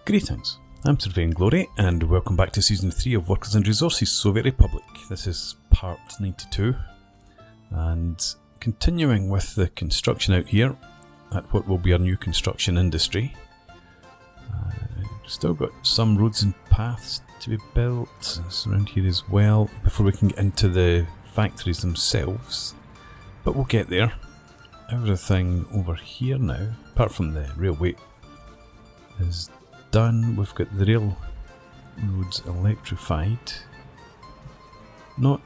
Greetings, I'm Sir Vainglory, and welcome back to Season 3 of Workers and Resources Soviet Republic. This is part 92, and continuing with the construction out here at what will be our new construction industry. Still got some roads and paths to be built around here as well before we can get into the factories themselves, but we'll get there. Everything over here now, apart from the railway, is done. We've got the rail roads electrified. Not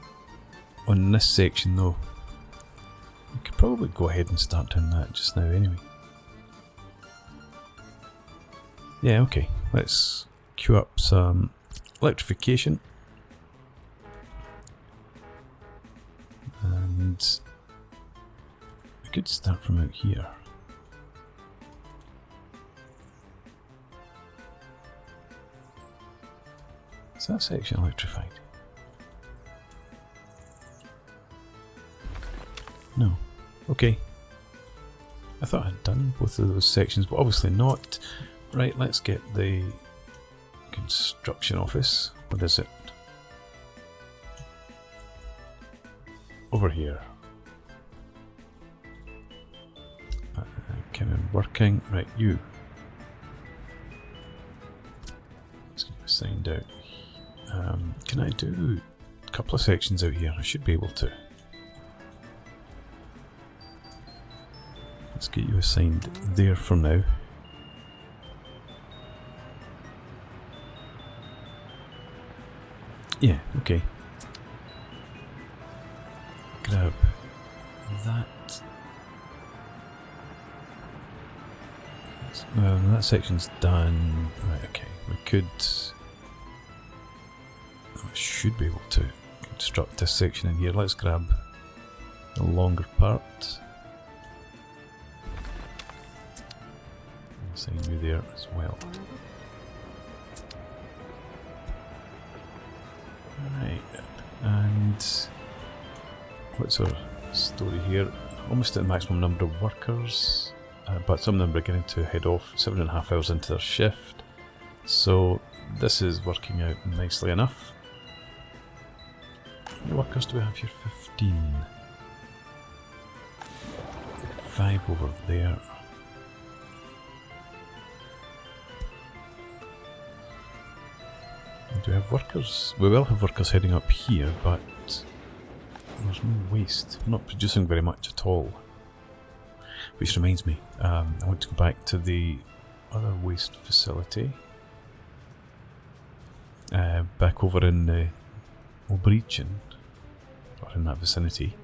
on this section though. We could probably go ahead and start doing that just now anyway. Yeah, okay. Let's queue up some electrification. And we could start from out here. Is that section electrified? No. Okay. I thought I'd done both of those sections, but obviously not. Right, let's get the construction office. What is it? Over here. Kind of working. Right, you. Let's get you assigned out. Can I do a couple of sections out here? I should be able to. Let's get you assigned there for now. Yeah, okay. Grab that. That section's done. Right, okay. We could... I should be able to construct this section in here. Let's grab the longer part. Assign you there as well. Right, and what's our story here? Almost at the maximum number of workers, but some of them are beginning to head off 7.5 hours into their shift. So this is working out nicely enough. How many workers do we have here? 15. 5 over there. Do we have workers? We will have workers heading up here, but there's no waste. We're not producing very much at all. Which reminds me, I want to go back to the other waste facility. Back over in the region, or in that vicinity.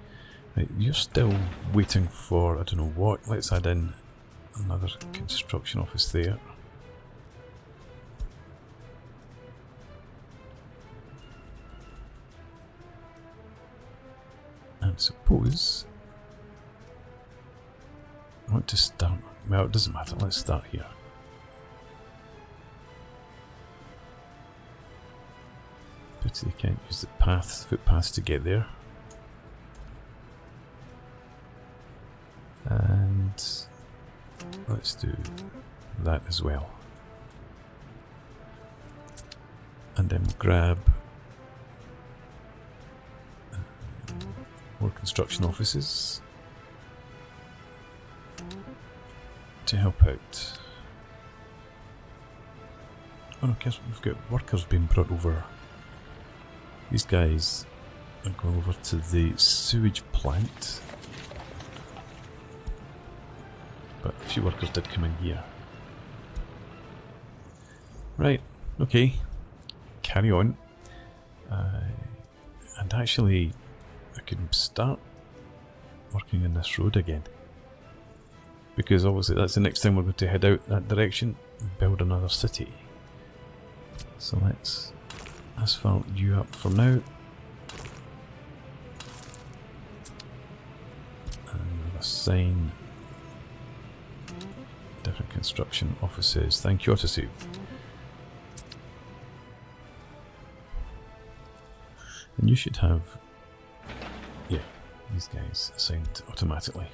Right, you're still waiting for, I don't know what. Let's add in another construction office there. And suppose I want to start. Well, it doesn't matter. Let's start here. Pity you can't use the footpaths to get there. And let's do that as well. And then grab more construction offices to help out. Oh no, guess we've got workers being brought over. These guys are going over to the sewage plant. But a few workers did come in here. Right, okay. Carry on. And actually, I could start working in this road again. Because obviously that's the next time we're going to head out that direction and build another city. So let's asphalt you up for now. And we'll assign different construction offices. Thank you, Autosave. And you should have, yeah, these guys assigned automatically.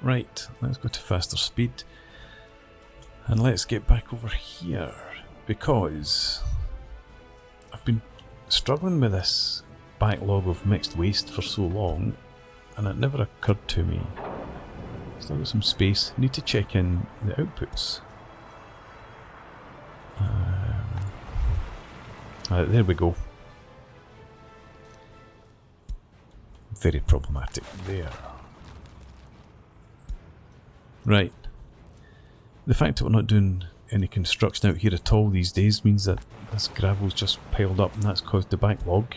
Right, let's go to faster speed. And let's get back over here, because I've been struggling with this backlog of mixed waste for so long, and it never occurred to me. Still got some space. Need to check in the outputs. There we go. Very problematic there. Right. The fact that we're not doing any construction out here at all these days means that this gravel's just piled up, and that's caused the backlog.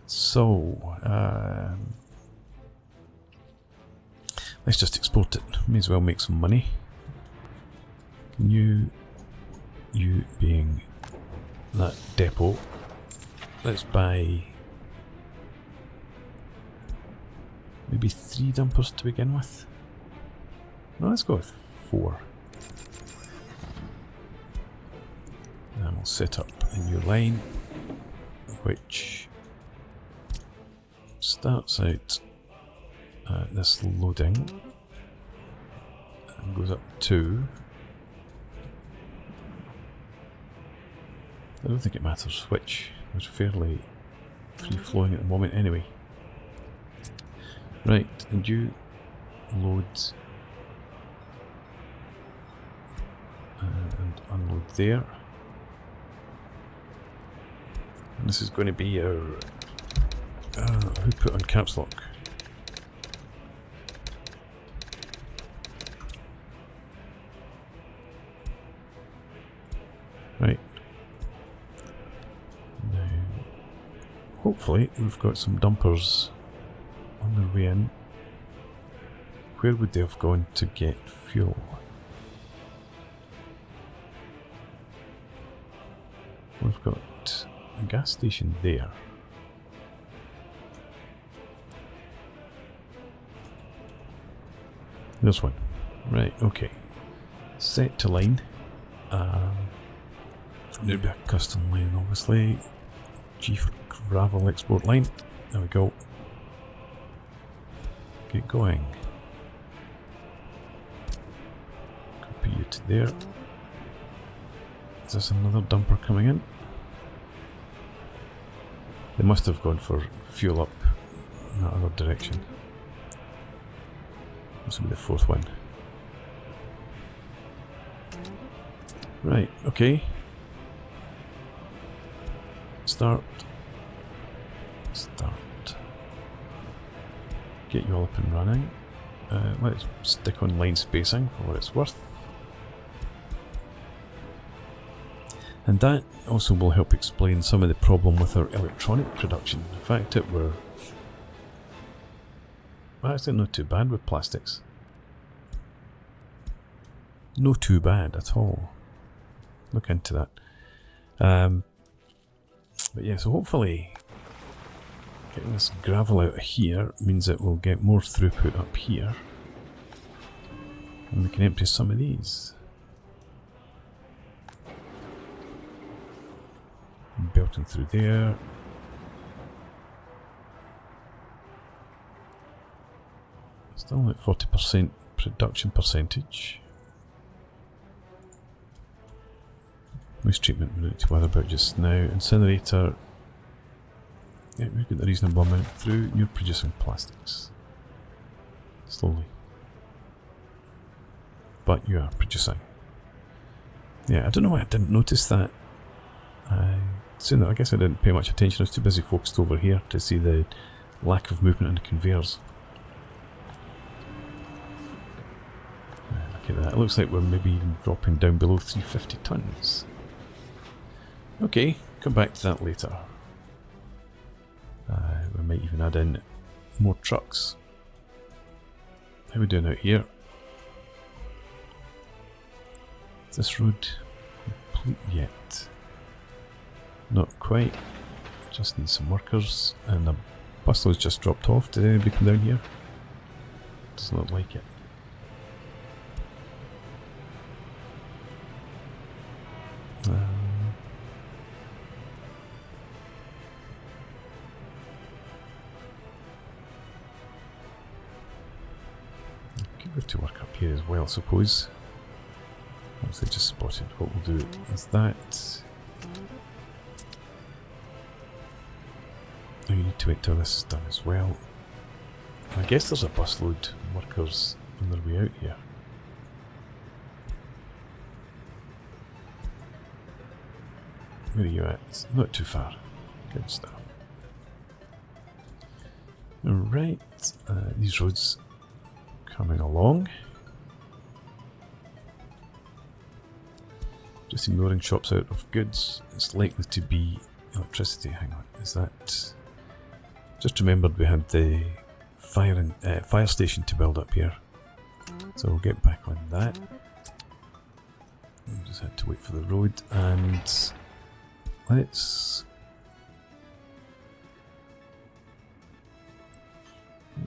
So, let's just export it. May as well make some money. You being that depot, let's buy maybe 3 dumpers to begin with. No, let's go with 4. And we'll set up a new line which starts out at this loading and goes up to, I don't think it matters which, it's fairly free flowing at the moment anyway. Right, and you load and unload there. And this is going to be our who put on caps lock? Right. Now, hopefully we've got some dumpers on their way in. Where would they have gone to get fuel? We've got a gas station there. There's one. Right, okay. Set to line. There'd be a custom line, obviously. G for gravel export line. There we go. Get going. Copy you to there. Is this another dumper coming in? They must have gone for fuel up in that other direction. This will be the 4th one. Right, okay. Start. Get you all up and running. Let's stick on line spacing for what it's worth. And that also will help explain some of the problem with our electronic production. The fact that we're actually not too bad with plastics. No too bad at all. Look into that. But yeah, so hopefully getting this gravel out of here means that we'll get more throughput up here. And we can empty some of these. Belting through there. Still at 40% production percentage. Waste treatment we need to worry about just now. Incinerator. Yeah, we've got a reasonable amount through. You're producing plastics. Slowly. But you are producing. Yeah, I don't know why I didn't notice that. I guess I didn't pay much attention. I was too busy focused over here to see the lack of movement on the conveyors. Look at that. It looks like we're maybe even dropping down below 350 tons. Okay, come back to that later. We might even add in more trucks. How are we doing out here? Is this road complete yet? Not quite. Just need some workers. And the bus load's just dropped off. Did anybody come down here? Does not like it. Could have to work up here as well, I suppose. As they just spotted, what we'll do is that. Now you need to wait till this is done as well. And I guess there's a busload of workers on their way out here. Where are you at? Not too far. Good stuff. Alright, these roads coming along. Just ignoring shops out of goods. It's likely to be electricity. Hang on, is that... Just remembered we had the fire station to build up here. So we'll get back on that. We just had to wait for the road, and let's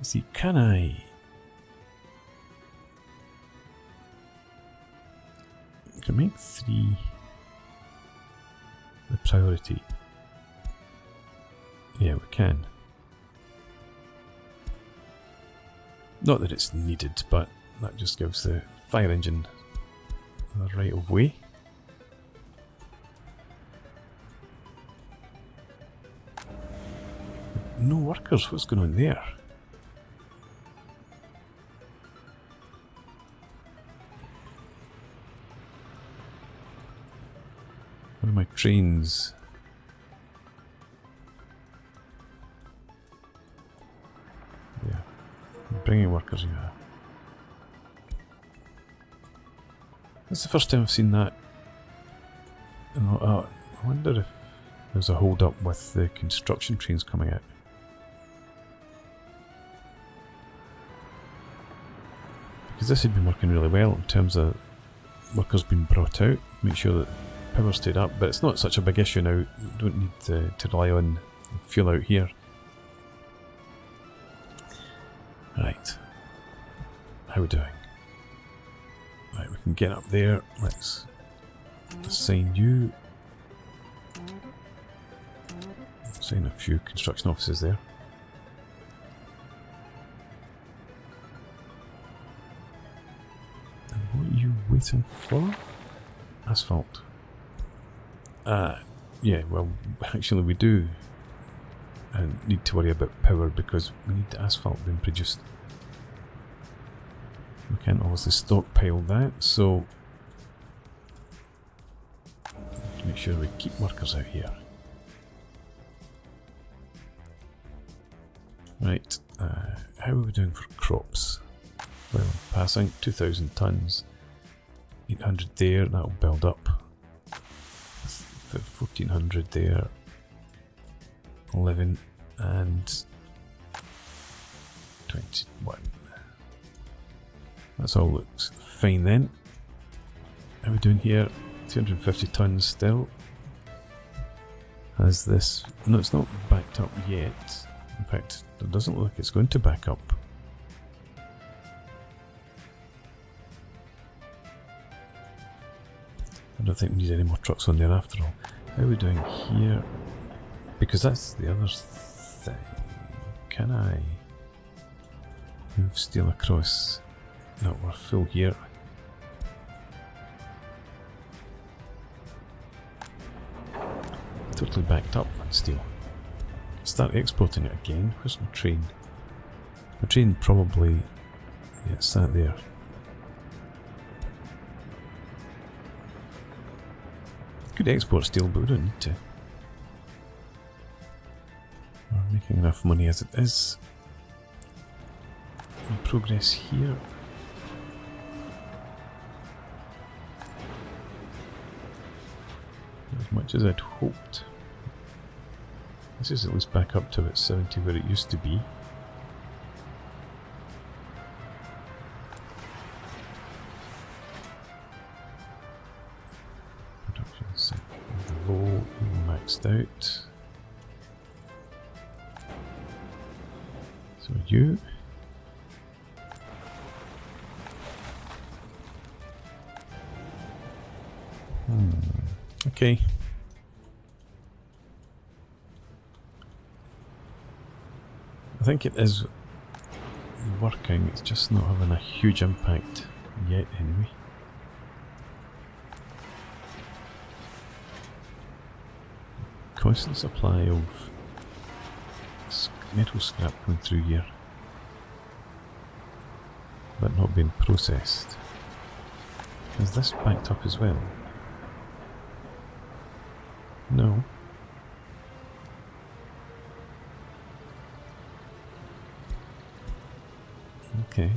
see, can I make 3 the priority? Yeah, we can. Not that it's needed, but that just gives the fire engine the right of way. No workers, what's going on there? One of my trains. Yeah, I'm bringing workers here. That's the first time I've seen that. I wonder if there's a hold up with the construction trains coming out. Because this had been working really well in terms of workers being brought out, make sure that power stayed up, but it's not such a big issue now. We don't need to rely on fuel out here. Right, how are we doing? Right, we can get up there. Let's assign you. Assign a few construction offices there. And what are you waiting for? Asphalt. Yeah, well, actually we do need to worry about power because we need the asphalt being produced. We can't obviously stockpile that, so make sure we keep workers out here. Right, how are we doing for crops? Well, passing 2,000 tons, 800 there, that'll build up. 1,400 there, 11 and 21. That's all looks fine then. How are we doing here? 250 tons still. Has this... No, it's not backed up yet. In fact, it doesn't look like it's going to back up. I don't think we need any more trucks on there after all. How are we doing here? Because that's the other thing. Can I move steel across? No, we're full here. Totally backed up on steel. Start exporting it again. Where's my train? My train probably... Yeah, it's that there. Could export steel, but we don't need to. We're making enough money as it is. Any progress here? As much as I'd hoped. This is at least back up to about 70 where it used to be. Production set low, maxed out. So you. Okay. I think it is working, it's just not having a huge impact yet anyway. constant supply of metal scrap going through here, but not being processed. Is this backed up as well? No. Okay.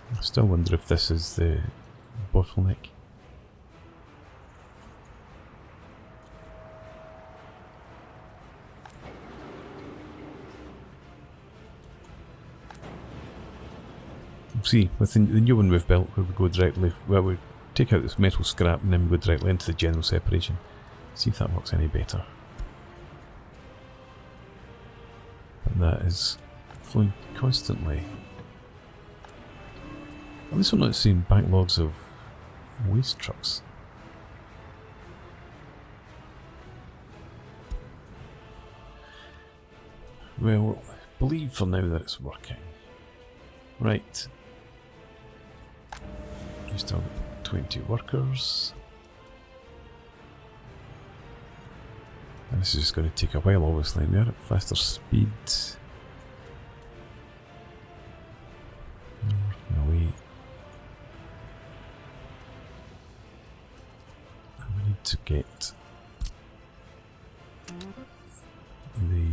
I still wonder if this is the bottleneck. See, with the new one we've built, where we go directly, well, we take out this metal scrap and then we go directly into the general separation. See if that works any better. And that is flowing constantly. At least we're not seeing backlogs of waste trucks. Well, believe for now that it's working. Right. We still got 20 workers. And this is just going to take a while, obviously. We are at faster speed. Working away. And we need to get the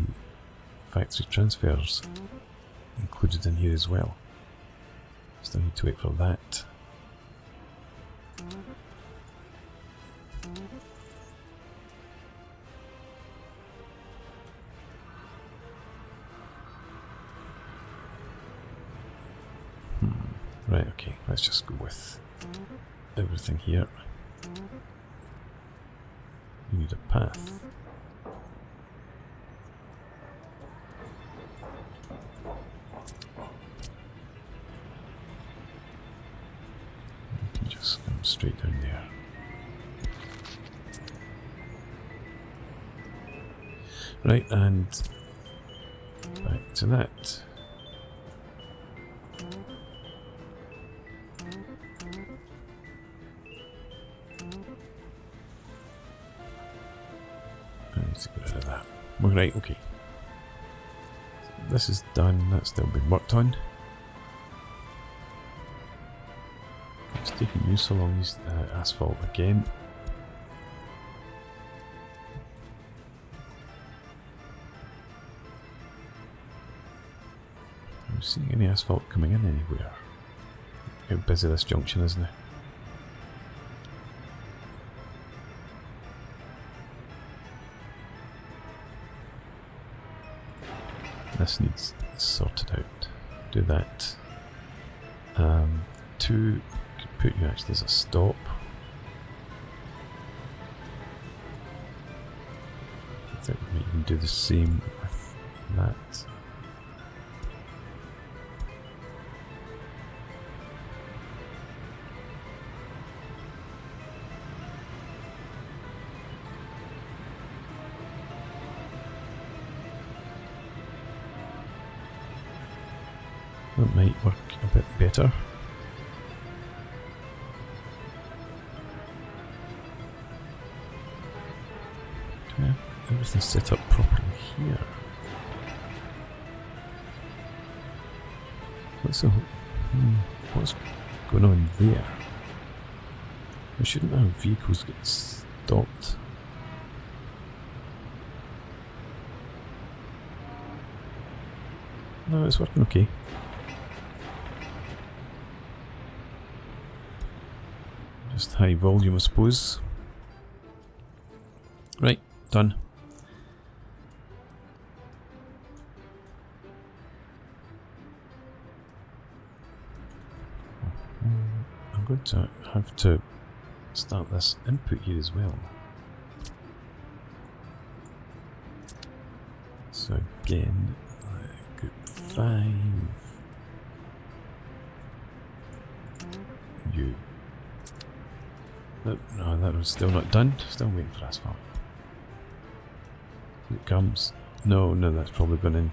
factory transfers included in here as well. Still need to wait for that. Right, okay, let's just go with everything here. We need a path. We can just come straight down there. Right, and back to that. Right, okay. This is done, that's still been worked on. It's taking you so long, use asphalt again. I'm not seeing any asphalt coming in anywhere. How busy this junction is now. This needs sorted out. Do that. 2 could put you actually as a stop. I think we can do the same with that. That might work a bit better. Do I have everything set up properly here? What's going on there? We shouldn't have vehicles get stopped. No, it's working okay. Just high volume, I suppose. Right, done. I'm going to have to start this input here as well. So again, group 5. You. No, that was still not done. Still waiting for asphalt. Here it comes. No, that's probably going in.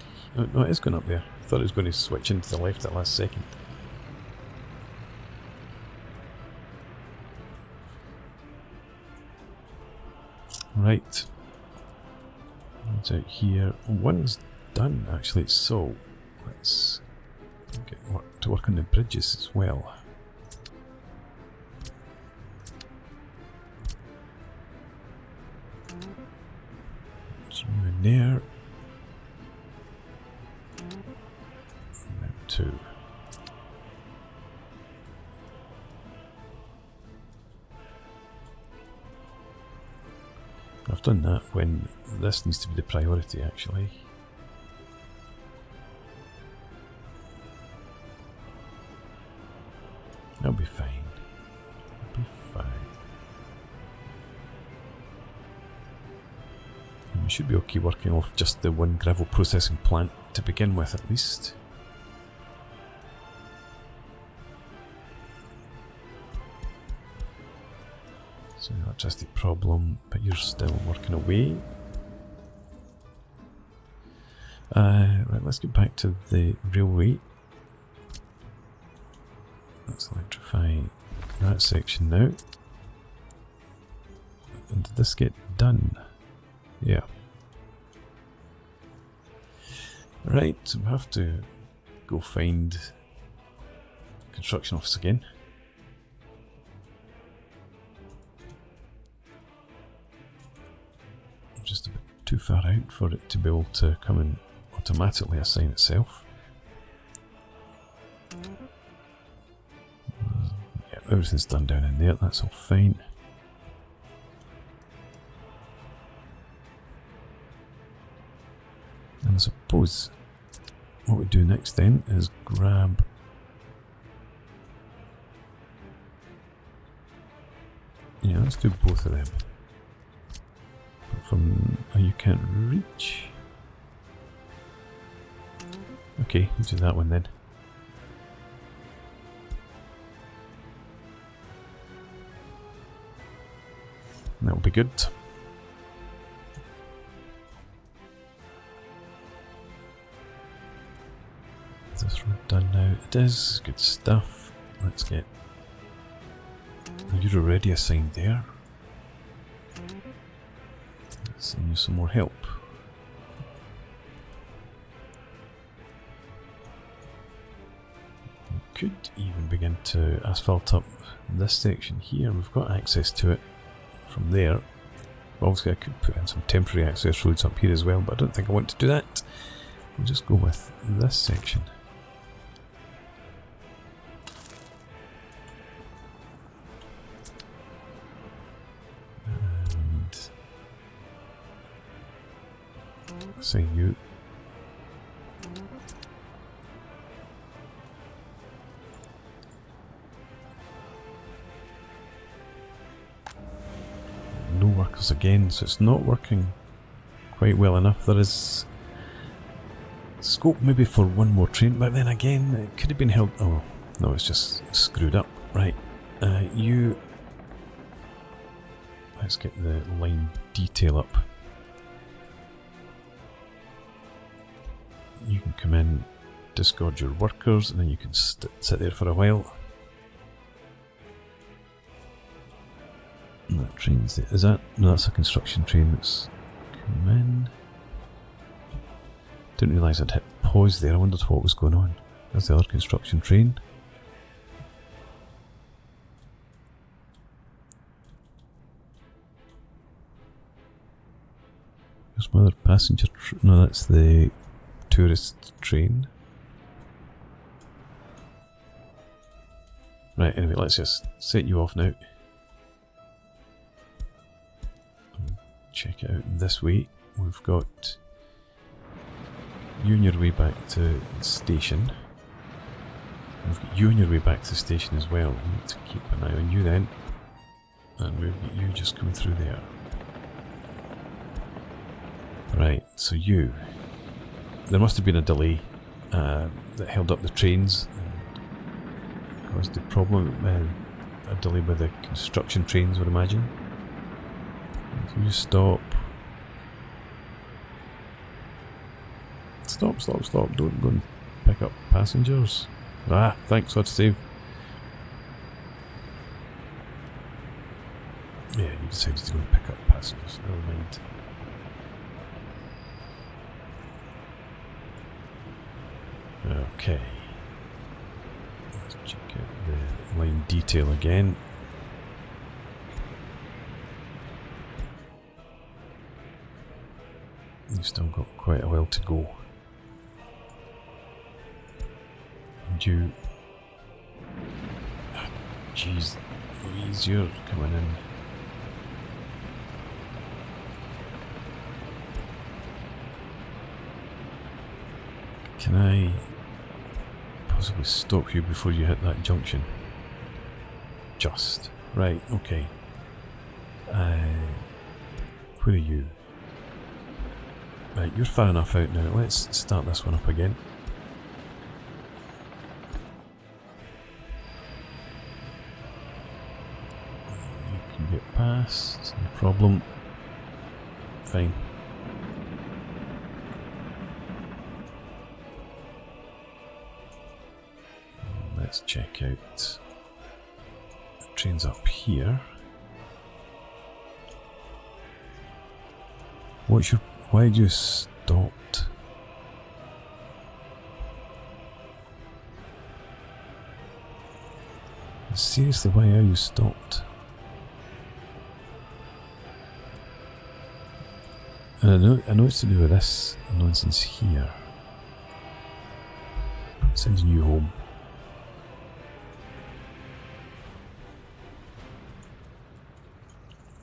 No, it is going up there. I thought it was going to switch into the left at the last second. Right. What's out here? One's done actually, so let's get to work on the bridges as well. So in there. And then 2. I've done that when this needs to be the priority actually. That'll be fine. It'll be fine. And we should be okay working off just the one gravel processing plant to begin with at least. So electricity problem, but you're still working away. Right, let's get back to the railway. Let's electrify that section now. And did this get done? Yeah. Right, so we have to go find construction office again. Just a bit too far out for it to be able to come and automatically assign itself. Yeah, everything's done down in there, that's all fine. And I suppose what we do next then is grab let's do both of them. From you can't reach. Okay, we'll do that one then. That'll be good. Is this road done now? It is. Good stuff. Let's get. You're already assigned there. Let's send you some more help. We could even begin to asphalt up this section here. We've got access to it from there. Obviously I could put in some temporary access roads up here as well, but I don't think I want to do that. We'll just go with this section. And say you. No workers again, so it's not working quite well enough. There is scope maybe for one more train, but then again it could have been held. Oh no, it's just screwed up. Right, you. Let's get the line detail up. You can come in, discard your workers, and then you can sit there for a while. And that train's there. Is that? No, that's a construction train that's come in. Didn't realise I'd hit pause there. I wondered what was going on. There's the other construction train. There's my other passenger no, that's the tourist train. Right, anyway, let's just set you off now. Check it out this way. We've got you on your way back to the station. We've got you on your way back to the station as well. We need to keep an eye on you then. And we've got you just coming through there. Right, so you. There must have been a delay that held up the trains and caused the problem. A delay with the construction trains, I would imagine. So you stop. Stop. Don't go and pick up passengers. Ah, thanks, let's save. Yeah, you decided to go and pick up passengers. Never mind. Okay. Let's check out the line detail again. You've still got quite a while to go. And you... Jeez, Louise, you're coming in. Can I possibly stop you before you hit that junction? Just. Right, okay. Where are you? Right, you're far enough out now. Let's start this one up again. You can get past, no problem. Fine. Let's check out the trains up here. Why did you stopped? Seriously, why are you stopped? And I know it's to do with this nonsense here. Sending you home.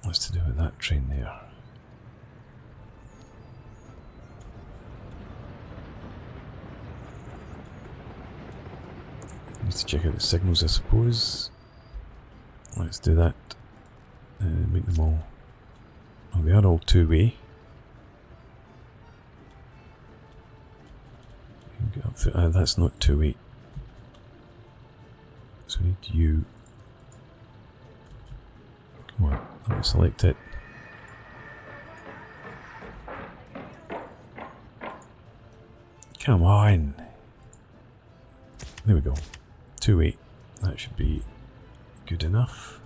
What's to do with that train there? Need to check out the signals, I suppose. Let's do that. Make them all... Oh, they are all two-way. Get up through, that's not two-way. So we need you... Come on, let me select it. Come on! There we go. 2-8. That should be good enough.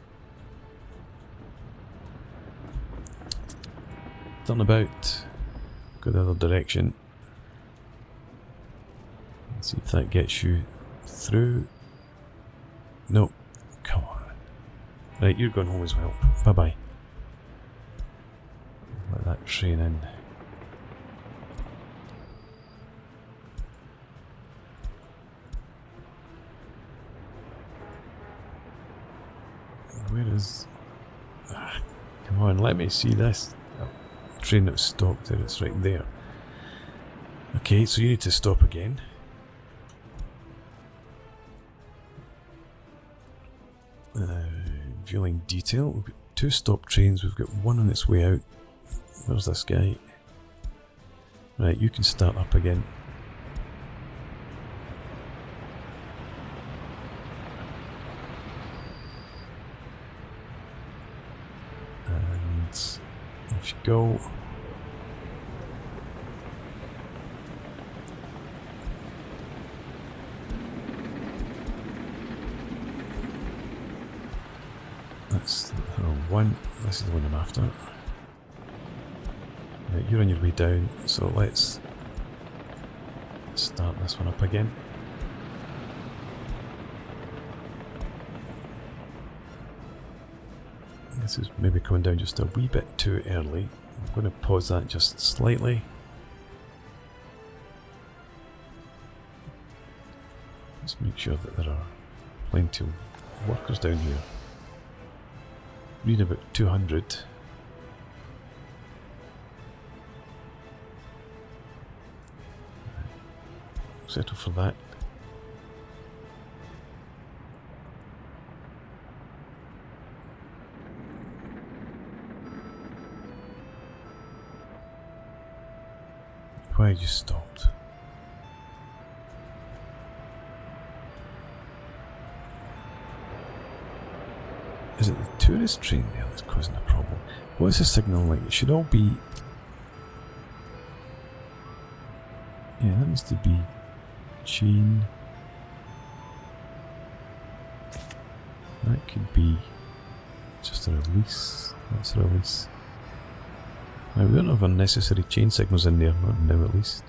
Turn about. Go the other direction. Let's see if that gets you through. No. Come on. Right, you're going home as well. Bye-bye. Let that train in. Where is... come on, let me see this. Train that was stopped there, it's right there. Okay, so you need to stop again. Viewing detail. We've got 2 stop trains, we've got 1 on its way out. Where's this guy? Right, you can start up again. Off you go. That's the wrong one. This is the one I'm after. Right, you're on your way down, so let's start this one up again. This is maybe coming down just a wee bit too early. I'm going to pause that just slightly. Let's make sure that there are plenty of workers down here. Read about 200. Settle for that. Why you stopped? Is it the tourist train there that's causing a problem? What's the signal like? It should all be... Yeah, that needs to be chain. That could be Just a release. That's a release. Now, we don't have unnecessary chain signals in there, not now at least.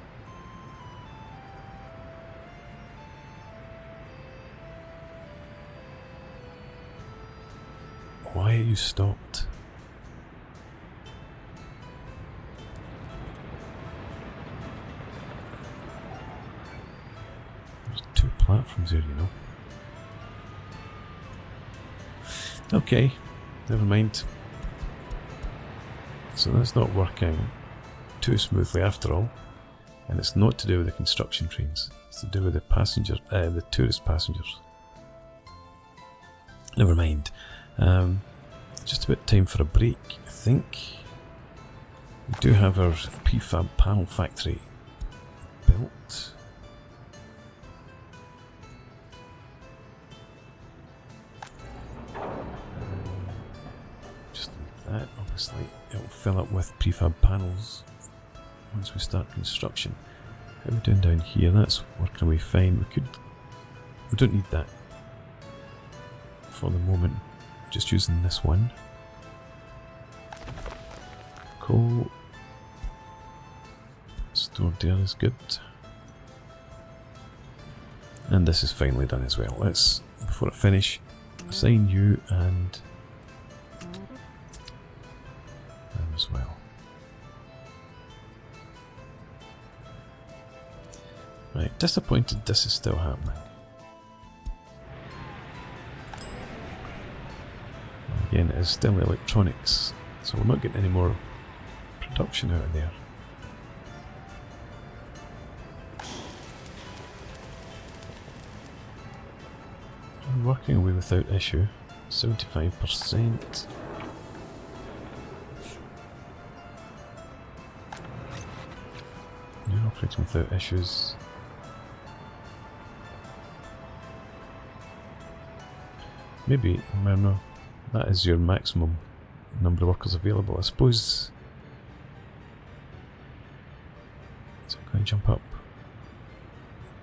Why are you stopped? There's 2 platforms here, you know. Okay, never mind. So that's not working too smoothly after all, and it's not to do with the construction trains. It's to do with the passenger, the tourist passengers. Never mind. Just about time for a break, I think. We do have our prefab panel factory built. Just like that, obviously. It'll fill up with prefab panels once we start construction. How are we doing down here? That's working away fine. We don't need that for the moment. Just using this one. Coal stored there is good. And this is finally done as well. Let's, before I finish, assign you and as well. Right, disappointed this is still happening. Again, it is still electronics, so we're not getting any more production out of there. I'm working away without issue, 75%. You're operating without issues. Maybe, I don't know. That is your maximum number of workers available, I suppose. So can I jump up?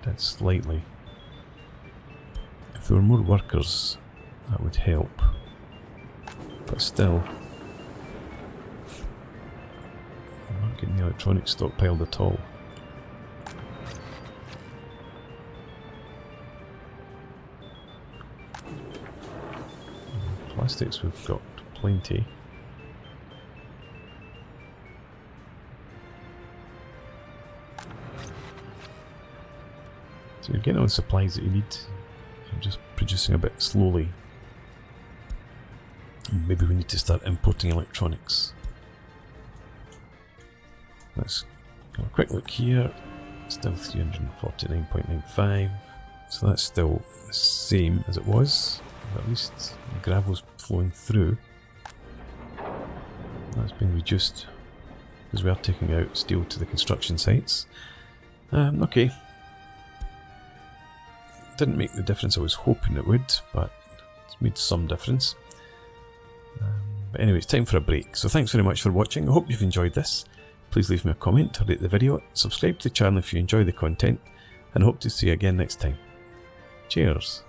That slightly. If there were more workers, that would help. But still, I'm not getting the electronics stockpiled at all. Plastics we've got plenty. So you're getting all the supplies that you need. You're just producing a bit slowly. And maybe we need to start importing electronics. Let's have a quick look here. Still 349.95. So that's still the same as it was. At least the gravel's flowing through. That's been reduced because we are taking out steel to the construction sites. Okay. Didn't make the difference I was hoping it would, but it's made some difference. But anyway, it's time for a break. So thanks very much for watching. I hope you've enjoyed this. Please leave me a comment or rate the video. Subscribe to the channel if you enjoy the content, and I hope to see you again next time. Cheers.